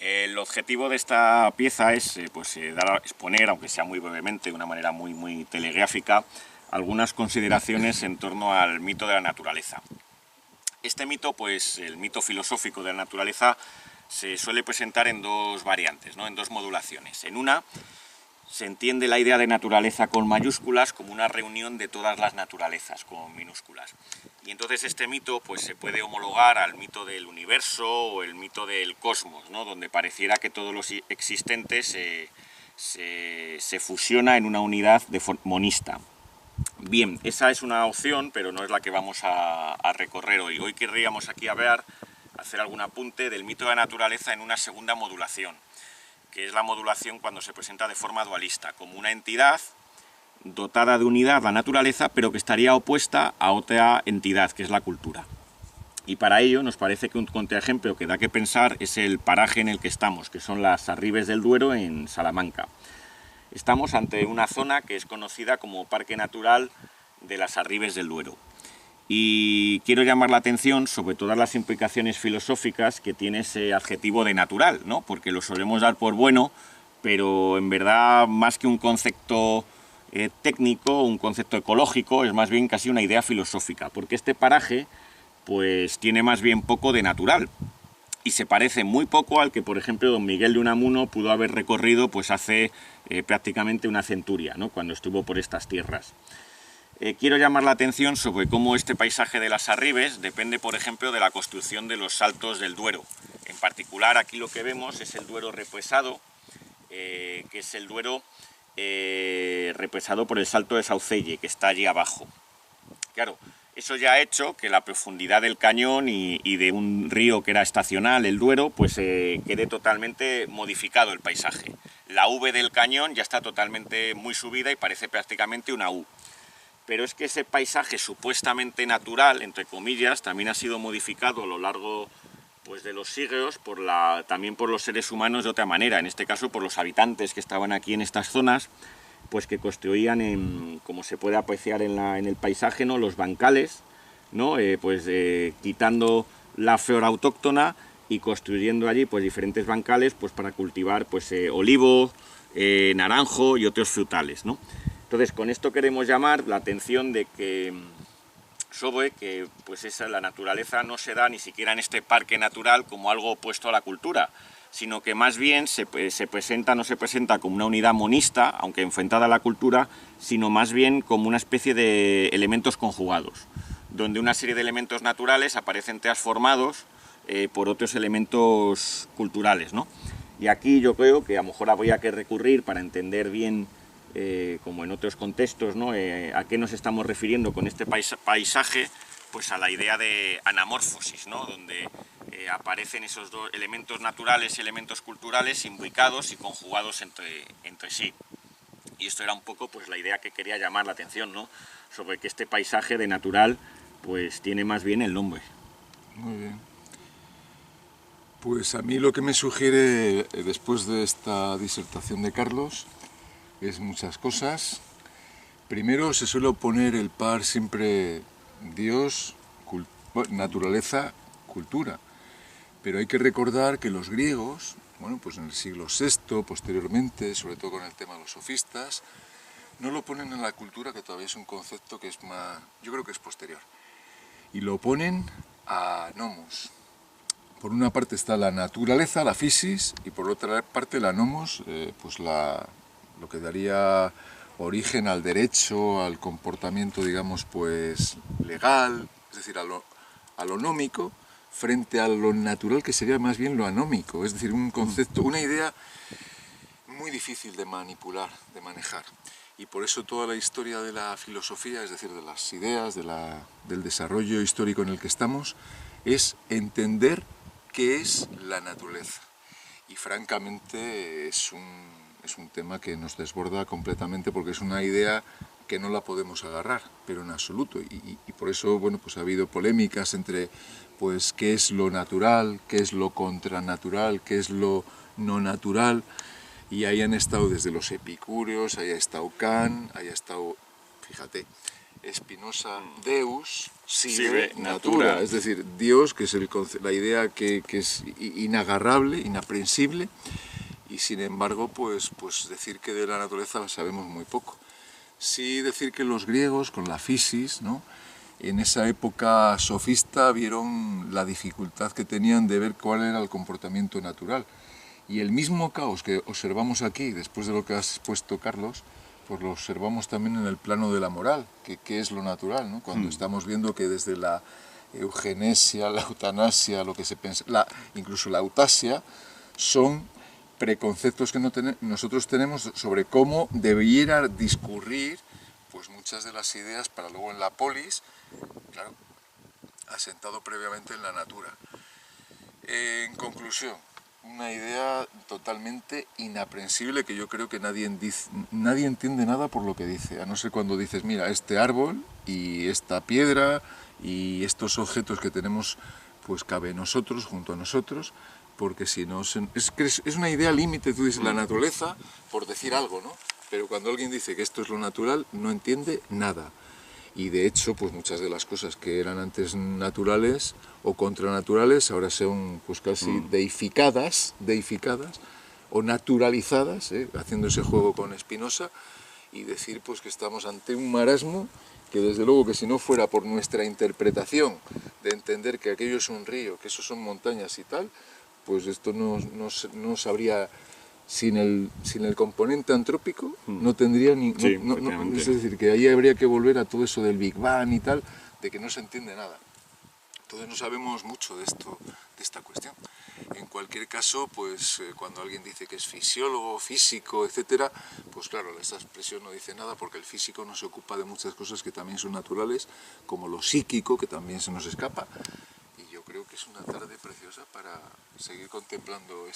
El objetivo de esta pieza es exponer, aunque sea muy brevemente, de una manera muy telegráfica, algunas consideraciones en torno al mito de la naturaleza. Este mito, pues el mito filosófico de la naturaleza, se suele presentar en dos variantes, ¿no? En dos modulaciones. En una se entiende la idea de naturaleza con mayúsculas como una reunión de todas las naturalezas con minúsculas. Y entonces este mito pues se puede homologar al mito del universo o el mito del cosmos, ¿no? Donde pareciera que todo lo existente se fusiona en una unidad monista. Bien, esa es una opción, pero no es la que vamos a recorrer hoy. Hoy querríamos aquí hacer algún apunte del mito de la naturaleza en una segunda modulación, que es la modulación cuando se presenta de forma dualista, como una entidad dotada de unidad, la naturaleza, pero que estaría opuesta a otra entidad, que es la cultura. Y para ello nos parece que un contraejemplo que da que pensar es el paraje en el que estamos, que son las Arribes del Duero en Salamanca. Estamos ante una zona que es conocida como Parque Natural de las Arribes del Duero. Y quiero llamar la atención sobre todas las implicaciones filosóficas que tiene ese adjetivo de natural, ¿no? Porque lo solemos dar por bueno, pero en verdad más que un concepto técnico, un concepto ecológico, es más bien casi una idea filosófica, porque este paraje pues tiene más bien poco de natural y se parece muy poco al que, por ejemplo, don Miguel de Unamuno pudo haber recorrido pues hace prácticamente una centuria, ¿no? Cuando estuvo por estas tierras. Quiero llamar la atención sobre cómo este paisaje de las Arribes depende, por ejemplo, de la construcción de los saltos del Duero. En particular, aquí lo que vemos es el Duero represado, que es el Duero represado por el salto de Saucelle, que está allí abajo. Claro, eso ya ha hecho que la profundidad del cañón y de un río que era estacional, el Duero, pues quede totalmente modificado el paisaje. La V del cañón ya está totalmente muy subida y parece prácticamente una U. Pero es que ese paisaje supuestamente natural, entre comillas, también ha sido modificado a lo largo pues, de los siglos también por los seres humanos de otra manera, en este caso por los habitantes que estaban aquí en estas zonas, pues que construían, como se puede apreciar en el paisaje, ¿no? Los bancales, ¿no? Quitando la flora autóctona y construyendo allí pues, diferentes bancales pues, para cultivar pues, olivo, naranjo y otros frutales, ¿no? Entonces, con esto queremos llamar la atención de que pues la naturaleza no se da ni siquiera en este parque natural como algo opuesto a la cultura, sino que más bien no se presenta como una unidad monista, aunque enfrentada a la cultura, sino más bien como una especie de elementos conjugados, donde una serie de elementos naturales aparecen transformados por otros elementos culturales, ¿no? Y aquí yo creo que a lo mejor habría que recurrir para entender bien como en otros contextos, ¿no? ¿A qué nos estamos refiriendo con este paisaje? Pues a la idea de anamorfosis, ¿no? Donde aparecen esos dos elementos naturales y elementos culturales imbricados y conjugados entre sí. Y esto era un poco pues, la idea que quería llamar la atención, ¿no? Sobre que este paisaje de natural pues, tiene más bien el nombre. Muy bien. Pues a mí lo que me sugiere después de esta disertación de Carlos es muchas cosas. Primero se suele poner el par siempre Dios, naturaleza, cultura. Pero hay que recordar que los griegos, bueno, pues en el siglo VI, posteriormente, sobre todo con el tema de los sofistas, no lo ponen en la cultura, que todavía es un concepto que es más, yo creo que es posterior. Y lo ponen a nomos. Por una parte está la naturaleza, la physis, y por otra parte la nomos, pues lo que daría origen al derecho, al comportamiento, digamos, pues legal, es decir, a lo nómico, frente a lo natural, que sería más bien lo anómico, es decir, un concepto, una idea muy difícil de manipular, de manejar. Y por eso toda la historia de la filosofía, es decir, de las ideas, del desarrollo histórico en el que estamos, es entender qué es la naturaleza. Y francamente es un tema que nos desborda completamente porque es una idea que no la podemos agarrar, pero en absoluto. Y por eso, bueno, pues ha habido polémicas entre pues qué es lo natural, qué es lo contranatural, qué es lo no natural. Y ahí han estado desde los epicúreos, ahí ha estado Kant, ahí ha estado, fíjate, Spinoza, Deus sive sive natura. natura, es decir, Dios, que es la idea que es inagarrable, inaprensible, y sin embargo, pues decir que de la naturaleza sabemos muy poco. Sí decir que los griegos, con la fisis, ¿no?, en esa época sofista vieron la dificultad que tenían de ver cuál era el comportamiento natural. Y el mismo caos que observamos aquí, después de lo que has puesto, Carlos, pues lo observamos también en el plano de la moral, que es lo natural, ¿no? Cuando estamos viendo que desde la eugenesia, la eutanasia, lo que se piensa, incluso la eutasia, son preconceptos que nosotros tenemos sobre cómo debiera discurrir pues muchas de las ideas para luego en la polis, claro, asentado previamente en la natura. En conclusión, una idea totalmente inaprensible que yo creo que nadie entiende nada por lo que dice, a no ser cuando dices, mira, este árbol y esta piedra y estos objetos que tenemos, pues cabe en nosotros, junto a nosotros, porque si no, es una idea límite, tú dices la naturaleza, por decir algo, ¿no? Pero cuando alguien dice que esto es lo natural, no entiende nada. Y de hecho, pues muchas de las cosas que eran antes naturales o contranaturales, ahora son pues casi deificadas o naturalizadas, haciendo ese juego con Spinoza, y decir pues que estamos ante un marasmo que desde luego que si no fuera por nuestra interpretación de entender que aquello es un río, que eso son montañas y tal, pues esto no sabría, sin el componente antrópico, no tendría ni... Sí, es decir, que ahí habría que volver a todo eso del Big Bang y tal, de que no se entiende nada. Entonces no sabemos mucho de esto, de esta cuestión. En cualquier caso, pues cuando alguien dice que es fisiólogo, físico, etcétera, pues claro, esa expresión no dice nada porque el físico no se ocupa de muchas cosas que también son naturales, como lo psíquico, que también se nos escapa. Y yo creo que es una tarde preciosa para seguir contemplando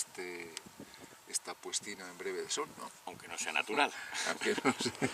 esta puestina en breve de sol, ¿no? Aunque no sea natural. Aunque no sea.